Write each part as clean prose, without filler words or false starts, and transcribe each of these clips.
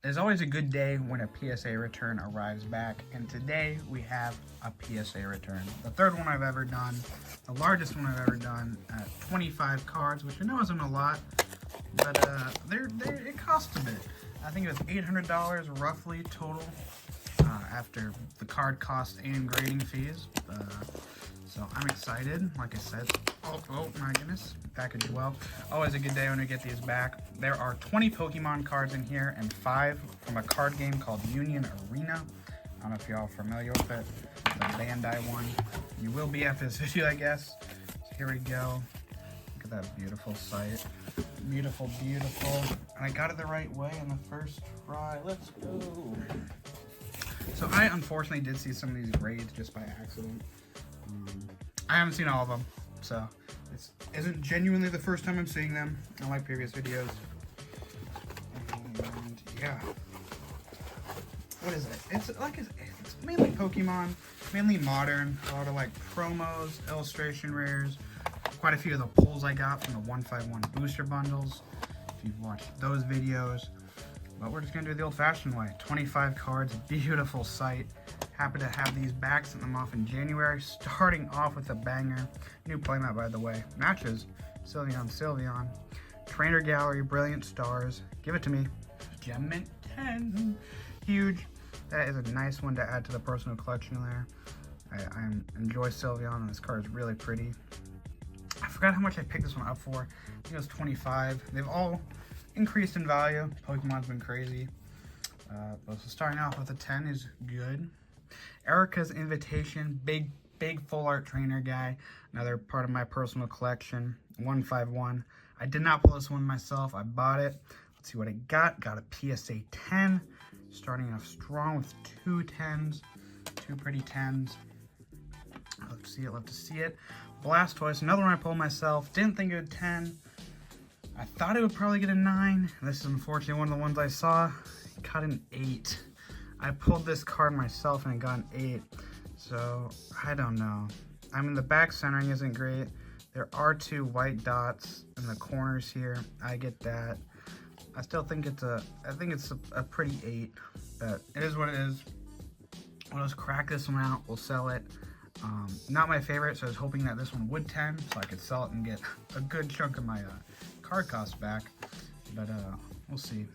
It's always a good day when a PSA return arrives back, and today we have a PSA return. The third one I've ever done, the largest one I've ever done, 25 cards, which I know isn't a lot, but it costs a bit. I think it was $800 roughly total after the card cost and grading fees. So I'm excited, like I said. Oh my goodness, package well. Always a good day when we get these back. There are 20 Pokemon cards in here and 5 from a card game called Union Arena. I don't know if y'all are familiar with it. The Bandai one. You will be after this video, I guess. So here we go. Look at that beautiful sight. Beautiful, beautiful. And I got it the right way in the first try. Let's go. So I unfortunately did see some of these grades just by accident. I haven't seen all of them, so this isn't genuinely the first time I'm seeing them, unlike previous videos. And yeah, what is it? It's mainly Pokemon, mainly modern, a lot of like promos, illustration rares, quite a few of the pulls I got from the 151 booster bundles, if you've watched those videos. But we're just gonna do it the old-fashioned way. 25 cards, beautiful sight. Happy to have these back, sent them off in January. Starting off with a banger. New playmat, by the way. Matches. Sylveon. Trainer Gallery, Brilliant Stars. Give it to me. Gem Mint 10. Huge. That is a nice one to add to the personal collection there. I enjoy Sylveon, and this card is really pretty. I forgot how much I picked this one up for. I think it was 25. They've all increased in value. Pokemon's been crazy. So starting off with a 10 is good. Erica's Invitation, big full art trainer guy. Another part of my personal collection. 151. I did not pull this one myself. I bought it. Let's see what I got. Got a PSA 10. Starting off strong with 2 10s. 2 pretty 10s. Love to see it. Love to see it. Blastoise, another one I pulled myself. Didn't think it would 10. I thought it would probably get a 9. This is unfortunately one of the ones I saw. It got an 8. I pulled this card myself and it got an 8. So, I don't know. I mean, the back centering isn't great. There are 2 white dots in the corners here. I get that. I still think it's a pretty 8. But it is what it is. We'll just crack this one out. We'll sell it. Not my favorite, so I was hoping that this one would 10 so I could sell it and get a good chunk of my card costs back. But we'll see.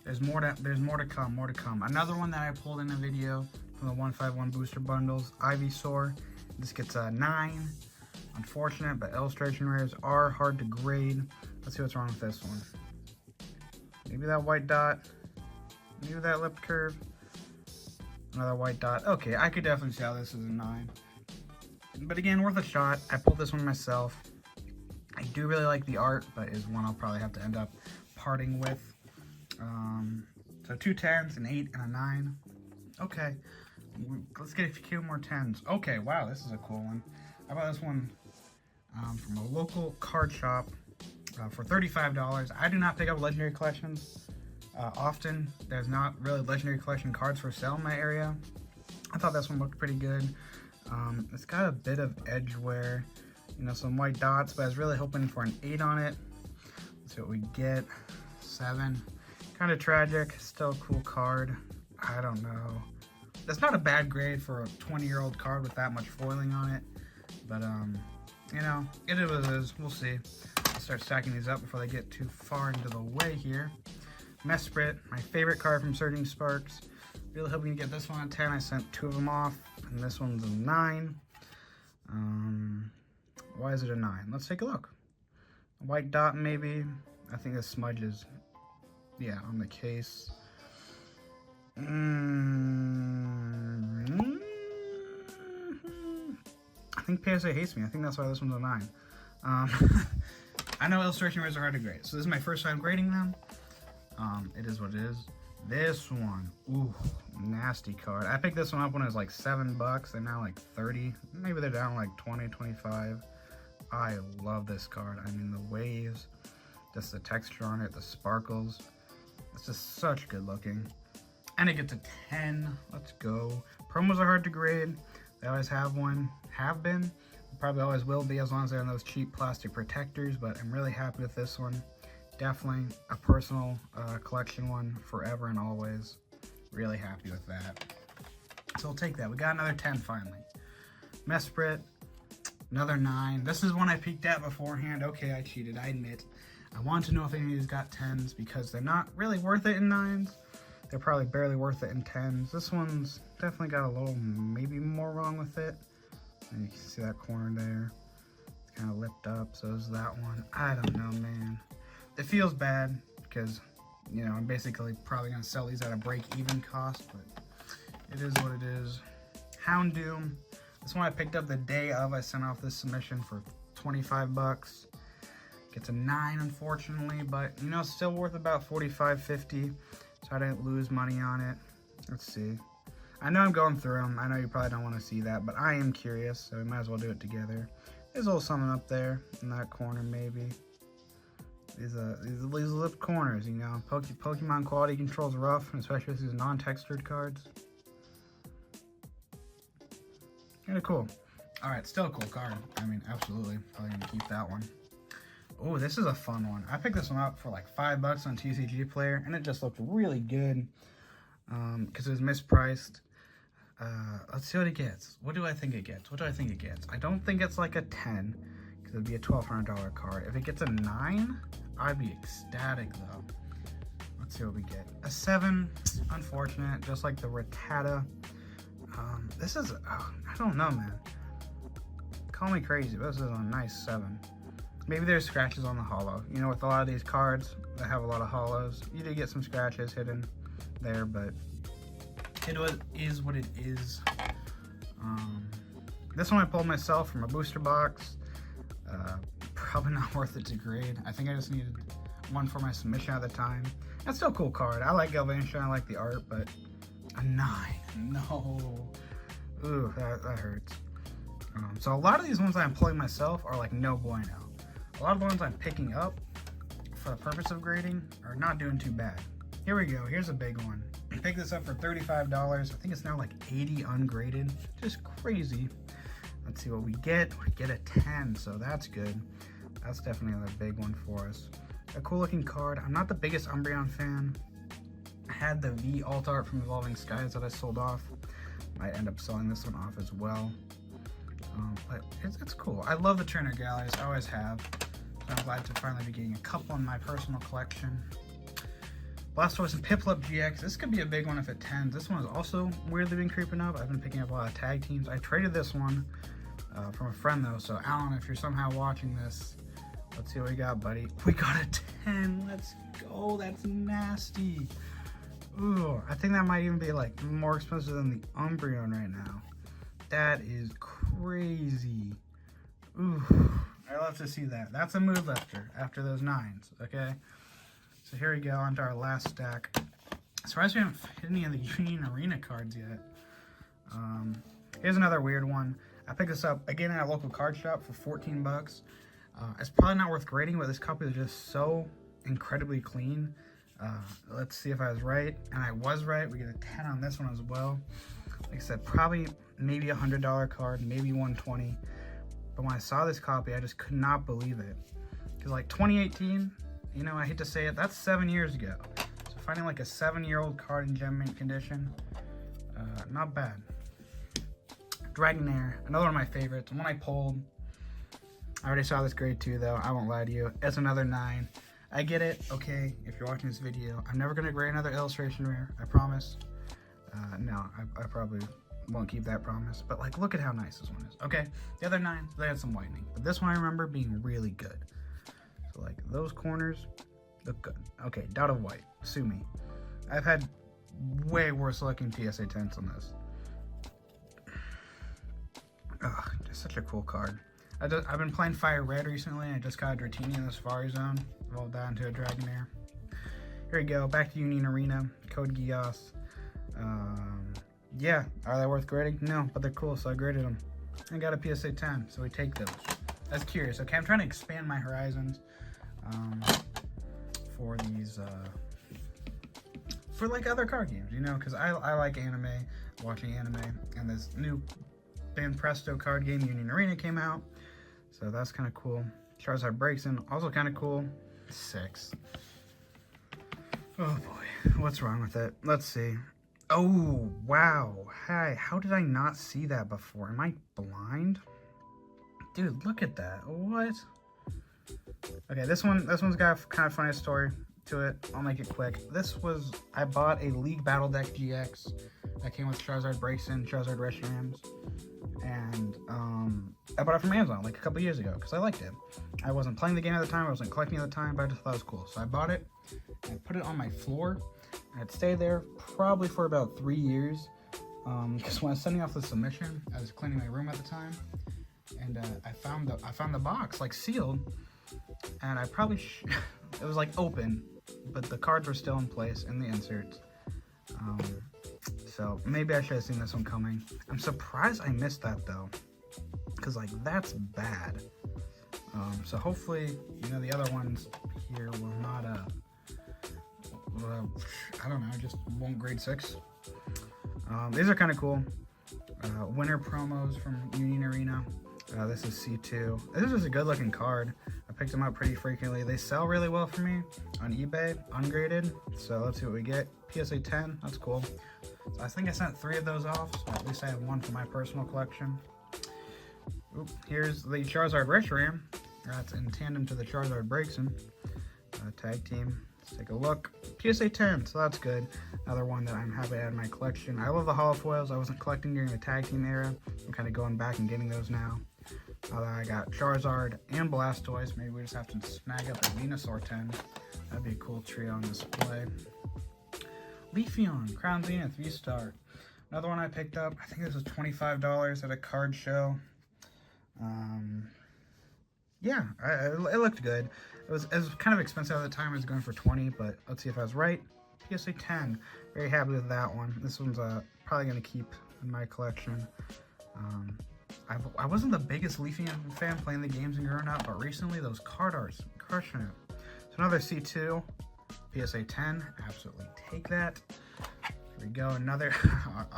There's more to come. Another one that I pulled in a video from the 151 booster bundles, Ivysaur. This gets a 9. Unfortunate, but illustration rares are hard to grade. Let's see what's wrong with this one. Maybe that white dot. Maybe that lip curve. Another white dot. Okay, I could definitely see how this is a 9. But again, worth a shot. I pulled this one myself. I do really like the art, but is one I'll probably have to end up parting with. So 2 10s, an 8, and a 9. Okay, let's get a few more 10s. Okay, wow, this is a cool one. I bought this one from a local card shop for $35. I do not pick up legendary collections often. There's not really legendary collection cards for sale in my area. I thought this one looked pretty good. It's got a bit of edge wear, you know, some white dots, but I was really hoping for an 8 on it. Let's see what we get. 7. Kind of tragic. Still a cool card. I don't know. That's not a bad grade for a 20-year-old card with that much foiling on it. But, you know, it is what it is. We'll see. I'll start stacking these up before they get too far into the way here. Mesprit, my favorite card from Surging Sparks. Really hoping to get this one at 10. I sent 2 of them off, and this one's a 9. Why is it a 9? Let's take a look. A white dot, maybe. I think this smudges. Yeah, on the case. I think PSA hates me. I think that's why this one's a 9. I know illustration rares are hard to grade, so this is my first time grading them. It is what it is. This one, ooh, nasty card. I picked this one up when it was like $7. They're now like 30. Maybe they're down like 20, 25. I love this card. I mean, the waves, just the texture on it, the sparkles. It's just such good looking. And it gets a 10. Let's go. Promos are hard to grade. They always have been. Probably always will be as long as they're in those cheap plastic protectors, but I'm really happy with this one. Definitely a personal collection one, forever and always. Really happy with that. So we'll take that. We got another 10 finally. Mesprit, another 9. This is one I peeked at beforehand. Okay, I cheated, I admit. I want to know if any of these got 10s because they're not really worth it in 9s. They're probably barely worth it in 10s. This one's definitely got a little maybe more wrong with it. And you can see that corner there. It's kind of lipped up, so is that one. I don't know, man. It feels bad because, you know, I'm basically probably going to sell these at a break-even cost, but it is what it is. Houndoom. This one I picked up the day of. I sent off this submission for 25 bucks. Gets a 9, unfortunately, but, you know, still worth about 45, 50, so I didn't lose money on it. Let's see. I know I'm going through them. I know you probably don't want to see that, but I am curious, so we might as well do it together. There's a little something up there in that corner, maybe. These lip corners, you know. Pokemon quality control's rough, especially with these non-textured cards. Kind of cool. Alright, still a cool card. I mean, absolutely. Probably gonna keep that one. Oh, this is a fun one. I picked this one up for like 5 bucks on TCG Player, and it just looked really good because it was mispriced. Let's see what it gets. What do I think it gets? What do I think it gets? I don't think it's like a 10 because it'd be a $1,200 card. If it gets a 9, I'd be ecstatic though. Let's see what we get. A 7, unfortunate, just like the Rattata. This is, I don't know, man. Call me crazy, but this is a nice 7. Maybe there's scratches on the hollow. You know, with a lot of these cards that have a lot of hollows, you do get some scratches hidden there, but it is what it is. This one I pulled myself from a booster box. Probably not worth it to grade. I think I just needed one for my submission at the time. That's still a cool card. I like Galvanion, I like the art, but a 9, no. Ooh, that hurts. So a lot of these ones I'm pulling myself are like no bueno. A lot of the ones I'm picking up for the purpose of grading are not doing too bad. Here we go. Here's a big one. I picked this up for $35. I think it's now like 80 ungraded. Just crazy. Let's see what we get. We get a 10, so that's good. That's definitely a big one for us. A cool looking card. I'm not the biggest Umbreon fan. I had the V alt art from Evolving Skies that I sold off. Might end up selling this one off as well. But it's cool. I love the Trainer Galleries. I always have. So I'm glad to finally be getting a couple in my personal collection. Blastoise and Piplup GX. This could be a big one if it 10s. This one has also weirdly been creeping up. I've been picking up a lot of tag teams. I traded this one from a friend though. So Alan, if you're somehow watching this, let's see what we got, buddy. We got a 10. Let's go. That's nasty. Ooh, I think that might even be like more expensive than the Umbreon right now. That is crazy. Ooh, I love to see that. That's a mood lifter after those 9s, okay? So here we go, onto our last stack. Surprised we haven't hit any of the Union Arena cards yet. Here's another weird one. I picked this up again at a local card shop for 14 bucks. It's probably not worth grading, but this copy is just so incredibly clean. Let's see if I was right, and I was right. We get a 10 on this one as well. Like I said, probably maybe a $100 card, maybe 120. But when I saw this copy, I just could not believe it. Because like 2018, you know, I hate to say it, that's 7 years ago. So finding like a 7-year-old card in gem mint condition, not bad. Dragonair, another one of my favorites. One I pulled. I already saw this grade 2 though, I won't lie to you. It's another 9. I get it, okay, if you're watching this video. I'm never gonna grade another illustration rare, I promise. No, I probably won't keep that promise. But like, look at how nice this one is. Okay, the other 9s, they had some whitening. But this one I remember being really good. So like, those corners look good. Okay, dot of white, sue me. I've had way worse looking PSA 10s on this. Ugh, just such a cool card. I've been playing Fire Red recently. I just got a Dratini in the Safari Zone. Evolved that into a Dragonair. Here we go, back to Union Arena. Code Geass. Yeah, are they worth grading? No, but they're cool, so I graded them. I got a PSA 10, so we take those. I was curious. Okay, I'm trying to expand my horizons for these, for like other card games, you know, because I like anime, watching anime, and this new Band Presto card game, Union Arena, came out, so that's kind of cool. Charizard Breaks In, also kind of cool. 6. Oh boy, what's wrong with it? Let's see. Oh, wow. Hey, how did I not see that before? Am I blind? Dude, look at that. What? Okay, this one's got a kind of funny story to it. I'll make it quick. I bought a League Battle Deck GX that came with Charizard breaks in, Charizard Reshiram, and I bought it from Amazon like a couple years ago because I liked it. I wasn't playing the game at the time, I wasn't collecting at the time, but I just thought it was cool. So I bought it, and I put it on my floor, and it stayed there probably for about 3 years. Because when I was sending off the submission, I was cleaning my room at the time, and I found the box like sealed, and I probably it was like open, but the cards were still in place in the inserts. So maybe I should have seen this one coming. I'm surprised I missed that though, because like that's bad. So hopefully, you know, the other ones here will not I don't know, just won't grade 6. These are kind of cool. Winter promos from Union Arena. This is C2. This is a good looking card. I picked them up pretty frequently. They sell really well for me on eBay, ungraded. So let's see what we get. PSA 10, that's cool. So I think I sent 3 of those off, so at least I have 1 for my personal collection. Oop, here's the Charizard Reshiram. That's in tandem to the Charizard Breaksin. Tag team. Let's take a look. PSA 10, so that's good. Another one that I'm happy to add in my collection. I love the holo foils. I wasn't collecting during the tag team era. I'm kind of going back and getting those now. I got Charizard and Blastoise. Maybe we just have to snag up a Venusaur 10. That'd be a cool trio on display. Leafeon, Crown Zenith, V-Star. Another one I picked up. I think this was $25 at a card show. Yeah, it looked good. It was kind of expensive at the time. It was going for 20, but let's see if I was right. PSA 10. Very happy with that one. This one's probably going to keep in my collection. I wasn't the biggest Leafeon fan playing the games and growing up, but recently those card arts crushing it. So another C2, PSA 10. Absolutely take that. Here we go. Another.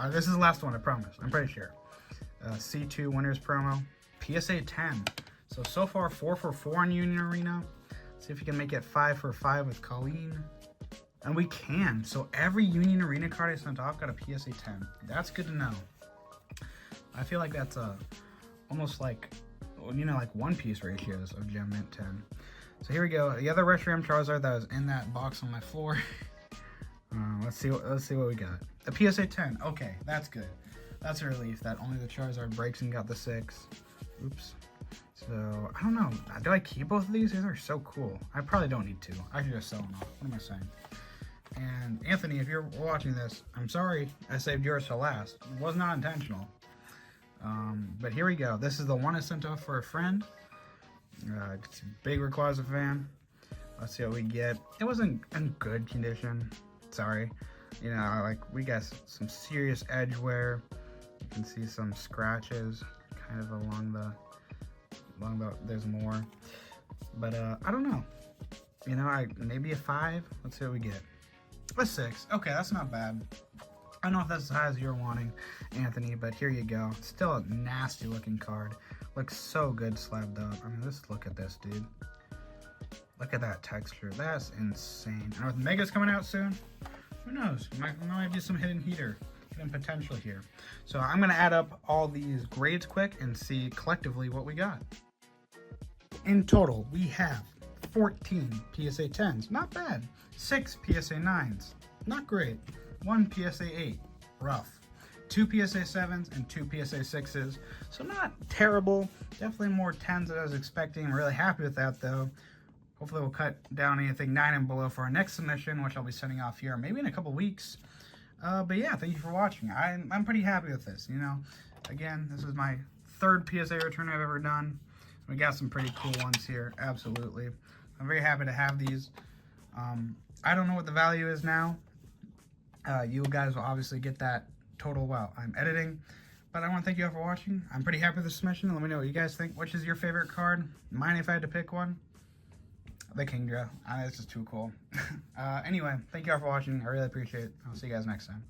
This is the last one, I promise. I'm pretty sure. C2 winners promo. PSA 10. So far 4 for 4 on Union Arena. See if we can make it 5 for 5 with Colleen. And we can. So every Union Arena card I sent off got a PSA 10. That's good to know. I feel like that's almost like, you know, like One Piece ratios of Gem Mint 10. So here we go. The other Reshiram Charizard that was in that box on my floor. Let's see what we got. A PSA 10. Okay, that's good. That's a relief that only the Charizard breaks and got the 6. Oops. So, I don't know. Do I keep both of these? These are so cool. I probably don't need to. I should just sell them off. What am I saying? And Anthony, if you're watching this, I'm sorry I saved yours to last. It was not intentional. But here we go. This is the one I sent off for a friend. It's big Rayquaza fan. Let's see what we get. It wasn't in good condition. Sorry. You know, like we got some serious edge wear. You can see some scratches kind of along the there's more. But I don't know. You know, maybe a 5. Let's see what we get. A 6. Okay, that's not bad. I don't know if that's as high as you're wanting, Anthony, but here you go. Still a nasty looking card. Looks so good slabbed up. I mean, just look at this, dude. Look at that texture. That's insane. And with Megas coming out soon, who knows? Might be some hidden potential here. So I'm going to add up all these grades quick and see collectively what we got. In total, we have 14 PSA 10s. Not bad. 6 PSA 9s. Not great. 1 PSA 8, rough. 2 PSA 7s and 2 PSA 6s. So not terrible. Definitely more 10s than I was expecting. I'm really happy with that though. Hopefully we'll cut down anything 9 and below for our next submission, which I'll be sending off here maybe in a couple weeks. But yeah, thank you for watching. I'm pretty happy with this, you know. Again, this is my 3rd PSA return I've ever done. We got some pretty cool ones here, absolutely. I'm very happy to have these. I don't know what the value is now. You guys will obviously get that total while I'm editing. But I want to thank you all for watching. I'm pretty happy with this submission. Let me know what you guys think. Which is your favorite card? Mine, if I had to pick one, the Kingdra. It's just too cool. Anyway, thank you all for watching. I really appreciate it. I'll see you guys next time.